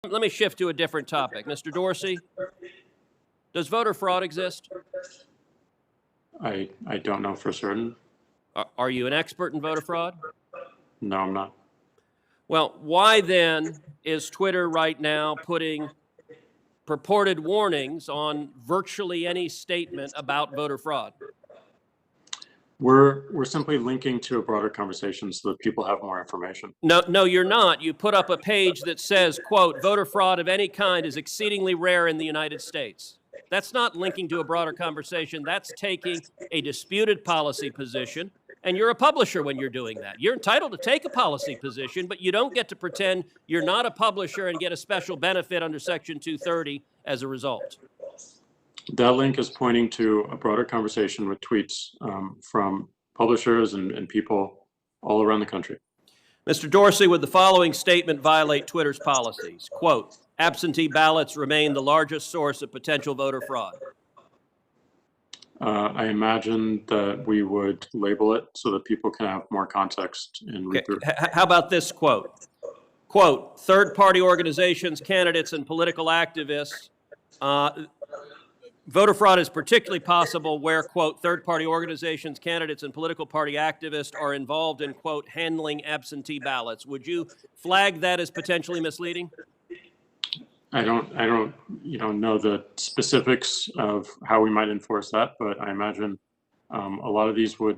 Let me shift to a different topic. Mr. Dorsey, does voter fraud exist? I don't know for certain. Are you an expert in voter fraud? No, I'm not. Well, why then is Twitter right now putting purported warnings on virtually any statement about voter fraud? We're simply linking to a broader conversation so that people have more information. No, you're not. You put up a page that says, quote, voter fraud of any kind is exceedingly rare in the United States. That's not linking to a broader conversation. That's taking a disputed policy position. And you're a publisher when you're doing that. You're entitled to take a policy position, but you don't get to pretend you're not a publisher and get a special benefit under Section 230 as a result. That link is pointing to a broader conversation with tweets from publishers and people all around the country. Mr. Dorsey, would the following statement violate Twitter's policies? Quote, absentee ballots remain the largest source of potential voter fraud. I imagine that we would label it so that people can have more context and read through. How about this quote? Quote, third-party organizations, candidates, and political activists. Voter fraud is particularly possible where, quote, third-party organizations, candidates, and political party activists are involved in, quote, handling absentee ballots. Would you flag that as potentially misleading? I don't know the specifics of how we might enforce that, but I imagine a lot of these would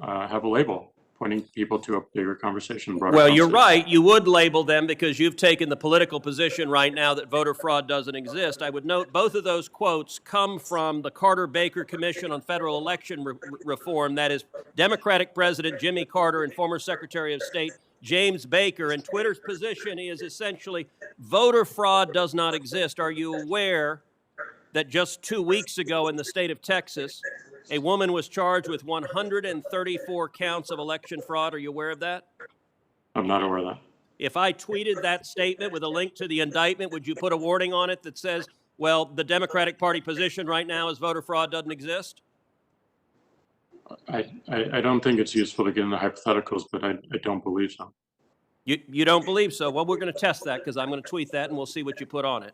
have a label pointing people to a bigger conversation. Well, you're right. You would label them because you've taken the political position right now that voter fraud doesn't exist. I would note both of those quotes come from the Carter-Baker Commission on Federal Election Reform. That is Democratic President Jimmy Carter and former Secretary of State James Baker. And Twitter's position is essentially voter fraud does not exist. Are you aware that just 2 weeks ago in the state of Texas, a woman was charged with 134 counts of election fraud? Are you aware of that? I'm not aware of that. If I tweeted that statement with a link to the indictment, would you put a warning on it that says, well, the Democratic Party position right now is voter fraud doesn't exist? I don't think it's useful to get into hypotheticals, but I don't believe so. You don't believe so? Well, we're going to test that because I'm going to tweet that and we'll see what you put on it.